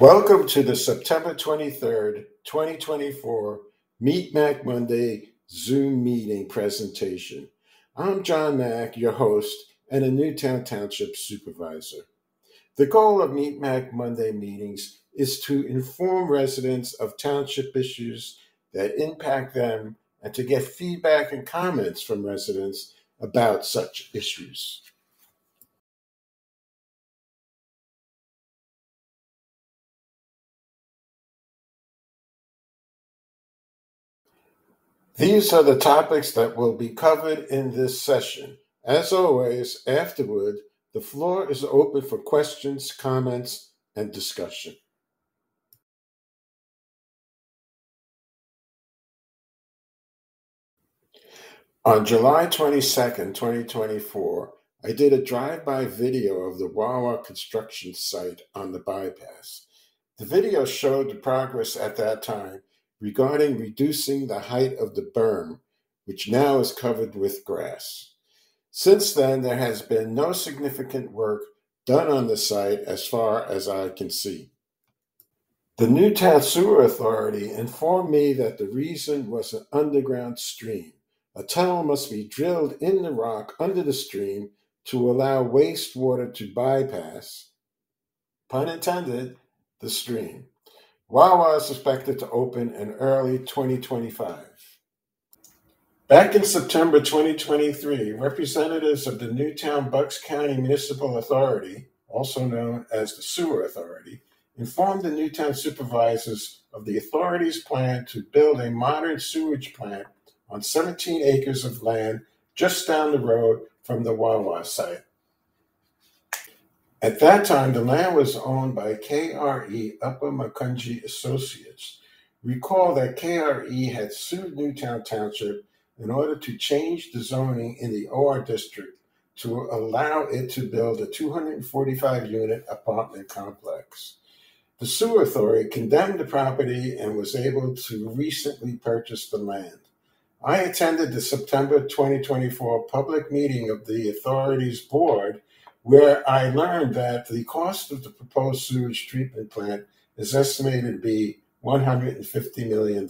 Welcome to the September 23rd, 2024 Meet Mack Monday Zoom meeting presentation. I'm John Mack, your host and a Newtown Township supervisor. The goal of Meet Mack Monday meetings is to inform residents of township issues that impact them and to get feedback and comments from residents about such issues. These are the topics that will be covered in this session. As always, afterward, the floor is open for questions, comments, and discussion. On July 22nd, 2024, I did a drive-by video of the Wawa construction site on the bypass. The video showed the progress at that time regarding reducing the height of the berm, which now is covered with grass. Since then, there has been no significant work done on the site as far as I can see. The Newtown Sewer Authority informed me that the reason was an underground stream. A tunnel must be drilled in the rock under the stream to allow wastewater to bypass, pun intended, the stream. Wawa is expected to open in early 2025. Back in September 2023, representatives of the Newtown Bucks County Municipal Authority, also known as the Sewer Authority, informed the Newtown supervisors of the authority's plan to build a modern sewage plant on 17 acres of land just down the road from the Wawa site. At that time, the land was owned by KRE Upper Macungie Associates. Recall that KRE had sued Newtown Township in order to change the zoning in the OR district to allow it to build a 245-unit apartment complex. The Sewer Authority condemned the property and was able to recently purchase the land. I attended the September 2024 public meeting of the authority's board, where I learned that the cost of the proposed sewage treatment plant is estimated to be $150 million.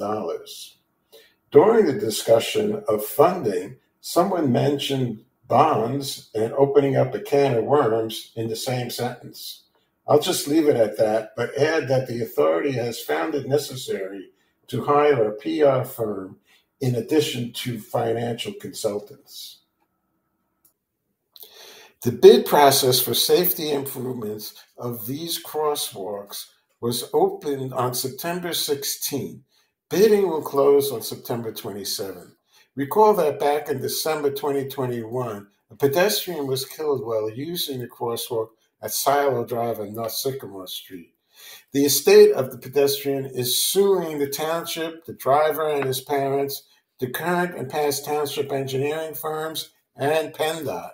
During the discussion of funding, someone mentioned bonds and opening up a can of worms in the same sentence. I'll just leave it at that, but add that the authority has found it necessary to hire a PR firm in addition to financial consultants. The bid process for safety improvements of these crosswalks was opened on September 16. Bidding will close on September 27. Recall that back in December 2021, a pedestrian was killed while using the crosswalk at Silo Drive on North Sycamore Street. The estate of the pedestrian is suing the township, the driver and his parents, the current and past township engineering firms, and PennDOT.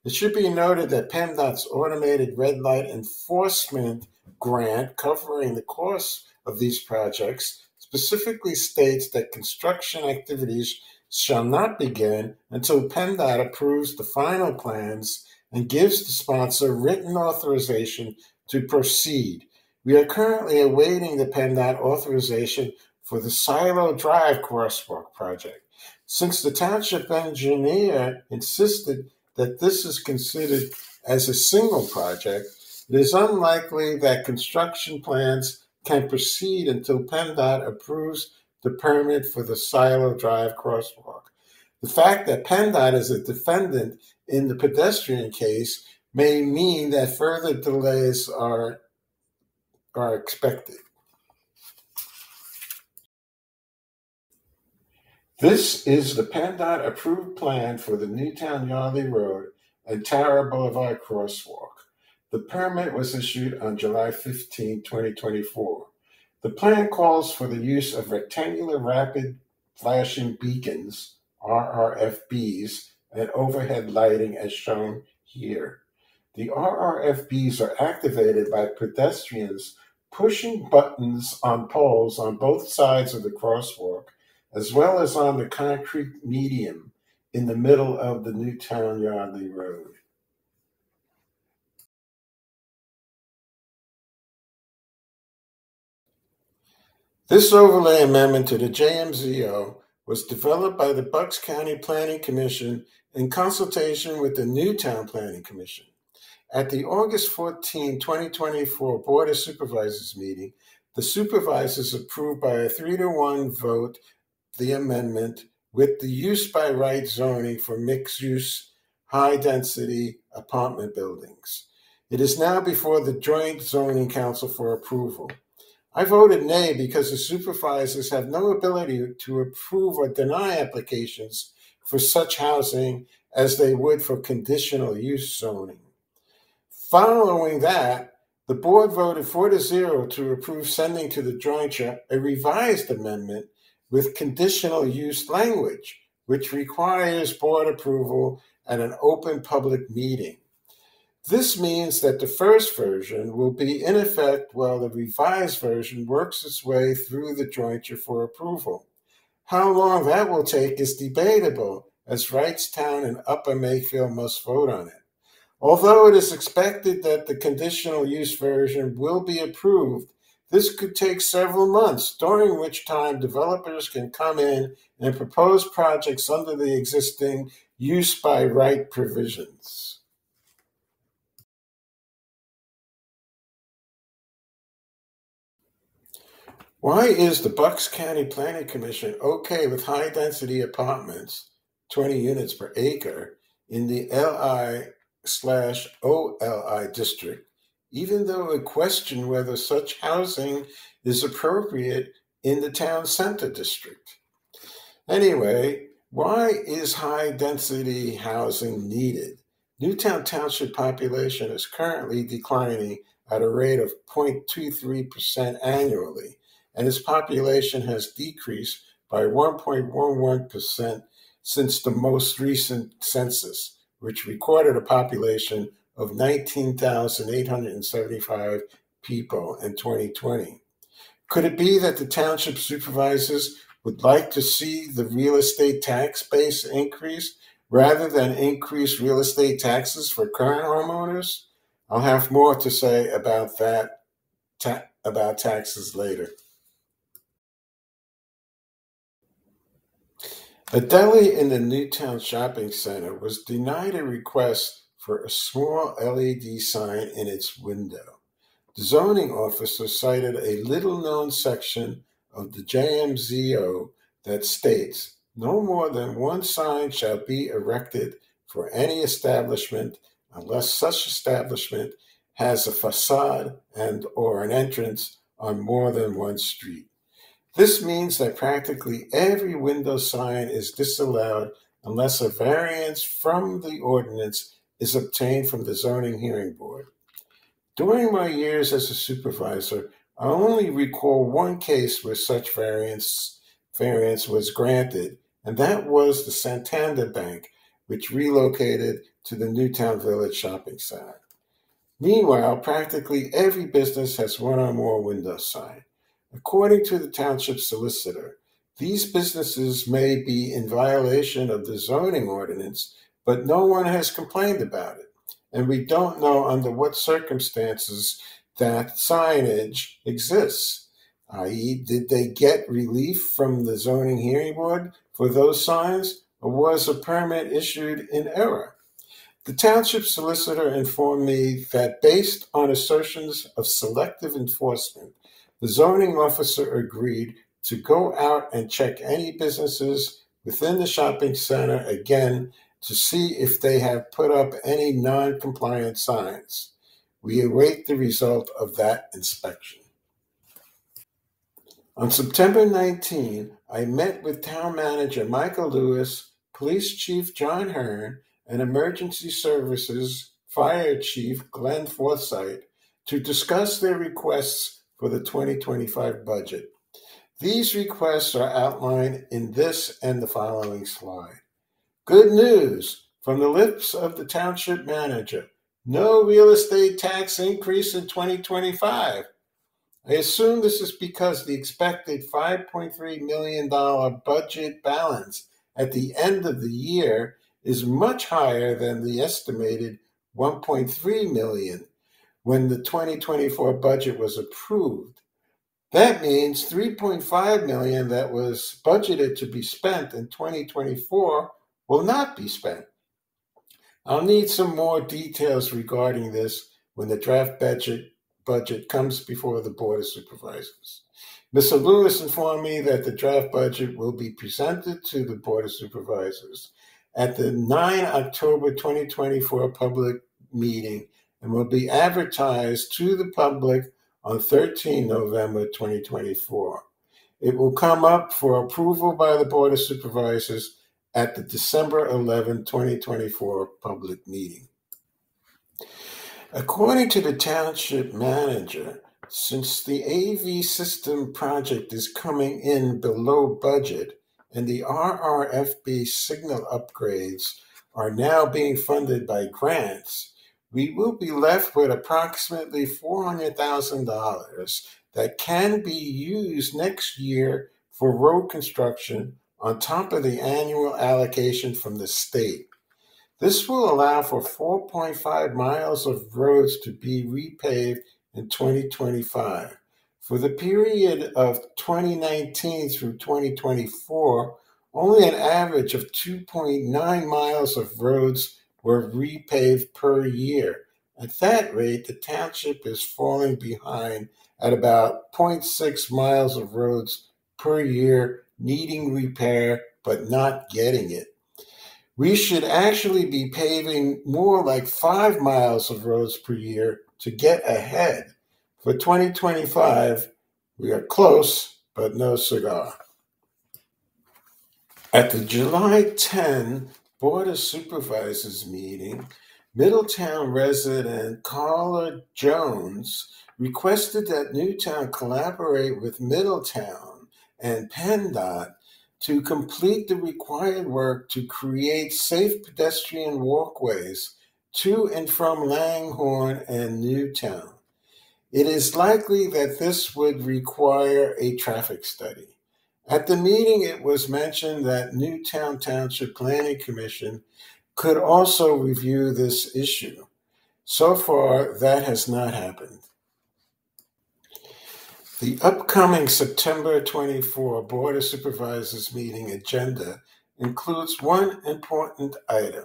It should be noted that PennDOT's automated red light enforcement grant covering the cost of these projects specifically states that construction activities shall not begin until PennDOT approves the final plans and gives the sponsor written authorization to proceed. We are currently awaiting the PennDOT authorization for the Silo Drive crosswalk project. Since the township engineer insisted that this is considered as a single project, it is unlikely that construction plans can proceed until PennDOT approves the permit for the Silo Drive crosswalk. The fact that PennDOT is a defendant in the pedestrian case may mean that further delays are expected. This is the PennDOT approved plan for the Newtown Yardley Road and Tara Boulevard crosswalk. The permit was issued on July 15, 2024. The plan calls for the use of rectangular rapid flashing beacons, RRFBs, and overhead lighting as shown here. The RRFBs are activated by pedestrians pushing buttons on poles on both sides of the crosswalk, as well as on the concrete median in the middle of the Newtown Yardley Road. This overlay amendment to the JMZO was developed by the Bucks County Planning Commission in consultation with the Newtown Planning Commission. At the August 14, 2024 Board of Supervisors meeting, the supervisors approved by a 3-to-1 vote the amendment with the use by right zoning for mixed-use, high-density apartment buildings. It is now before the Joint Zoning Council for approval. I voted nay because the supervisors have no ability to approve or deny applications for such housing as they would for conditional use zoning. Following that, the board voted 4-0 to approve sending to the jointure a revised amendment with conditional use language, which requires board approval at an open public meeting. This means that the first version will be in effect while the revised version works its way through the jointure for approval. How long that will take is debatable, as Wrightstown and Upper Mayfield must vote on it. Although it is expected that the conditional use version will be approved, this could take several months, during which time developers can come in and propose projects under the existing use by right provisions. Why is the Bucks County Planning Commission okay with high-density apartments, 20 units per acre, in the LI/OLI district, even though it questioned whether such housing is appropriate in the town center district? Anyway, why is high-density housing needed? Newtown Township population is currently declining at a rate of 0.23% annually, and its population has decreased by 1.11% since the most recent census, which recorded a population of 19,875 people in 2020. Could it be that the township supervisors would like to see the real estate tax base increase rather than increase real estate taxes for current homeowners? I'll have more to say about that, about taxes later. A deli in the Newtown Shopping Center was denied a request for a small LED sign in its window. The zoning officer cited a little-known section of the JMZO that states, "No more than one sign shall be erected for any establishment unless such establishment has a facade and or an entrance on more than one street." This means that practically every window sign is disallowed unless a variance from the ordinance is obtained from the zoning hearing board. During my years as a supervisor, I only recall one case where such variance was granted, and that was the Santander Bank, which relocated to the Newtown Village Shopping Center. Meanwhile, practically every business has one or more window signs. According to the township solicitor, these businesses may be in violation of the zoning ordinance, but no one has complained about it. And we don't know under what circumstances that signage exists, i.e., did they get relief from the zoning hearing board for those signs, or was a permit issued in error? The township solicitor informed me that based on assertions of selective enforcement, the zoning officer agreed to go out and check any businesses within the shopping center again to see if they have put up any non-compliant signs. We await the result of that inspection. On September 19, I met with Town Manager Michael Lewis, Police Chief John Hearn, and Emergency Services Fire Chief Glenn Forsythe to discuss their requests for the 2025 budget. These requests are outlined in this and the following slide. Good news from the lips of the township manager. No real estate tax increase in 2025. I assume this is because the expected $5.3 million budget balance at the end of the year is much higher than the estimated $1.3 million when the 2024 budget was approved. That means $3.5 million that was budgeted to be spent in 2024 will not be spent. I'll need some more details regarding this when the draft budget comes before the Board of Supervisors. Mr. Lewis informed me that the draft budget will be presented to the Board of Supervisors at the 9 October 2024 public meeting and will be advertised to the public on 13 November 2024. It will come up for approval by the Board of Supervisors at the December 11, 2024 public meeting. According to the township manager, since the AV system project is coming in below budget and the RRFB signal upgrades are now being funded by grants, we will be left with approximately $400,000 that can be used next year for road construction on top of the annual allocation from the state. This will allow for 4.5 miles of roads to be repaved in 2025. For the period of 2019 through 2024, only an average of 2.9 miles of roads were repaved per year. At that rate, the township is falling behind at about 0.6 miles of roads per year, needing repair but not getting it. We should actually be paving more like 5 miles of roads per year to get ahead. For 2025, we are close, but no cigar. At the July 10 Board of Supervisors meeting, Middletown resident Carla Jones requested that Newtown collaborate with Middletown and PennDOT to complete the required work to create safe pedestrian walkways to and from Langhorne and Newtown. It is likely that this would require a traffic study. At the meeting, it was mentioned that Newtown Township Planning Commission could also review this issue. So far, that has not happened. The upcoming September 24 Board of Supervisors meeting agenda includes one important item: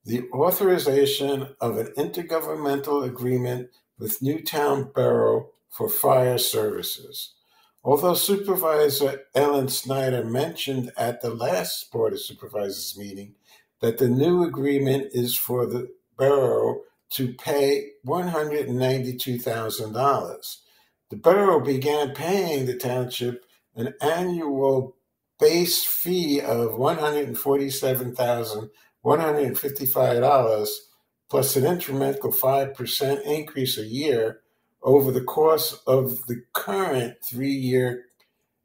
the authorization of an intergovernmental agreement with Newtown Borough for fire services. Although Supervisor Ellen Snyder mentioned at the last Board of Supervisors meeting that the new agreement is for the borough to pay $192,000, the borough began paying the township an annual base fee of $147,155 plus an incremental 5% increase a year over the course of the current 3-year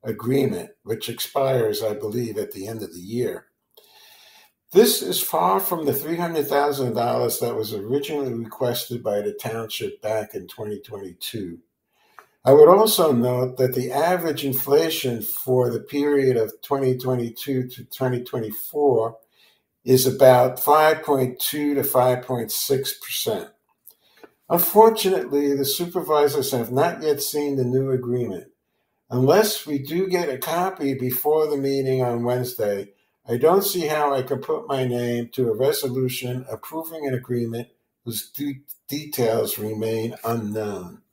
agreement, which expires, I believe, at the end of the year. This is far from the $300,000 that was originally requested by the township back in 2022. I would also note that the average inflation for the period of 2022 to 2024 is about 5.2 to 5.6%. Unfortunately, the supervisors have not yet seen the new agreement. Unless we do get a copy before the meeting on Wednesday, I don't see how I can put my name to a resolution approving an agreement whose details remain unknown.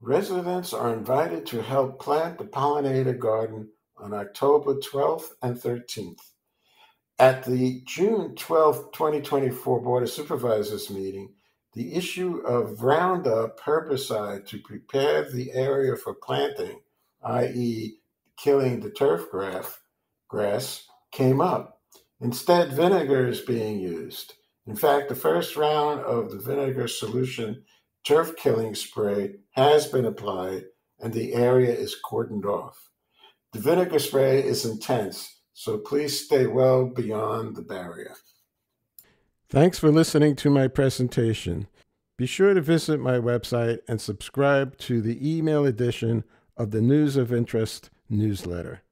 Residents are invited to help plant the Pollinator garden on October 12th and 13th. At the June 12, 2024 Board of Supervisors meeting, the issue of Roundup herbicide to prepare the area for planting, i.e. killing the turf grass, came up. Instead, vinegar is being used. In fact, the first round of the vinegar solution turf killing spray has been applied and the area is cordoned off. The vinegar spray is intense, so please stay well beyond the barrier. Thanks for listening to my presentation. Be sure to visit my website and subscribe to the email edition of the News of Interest newsletter.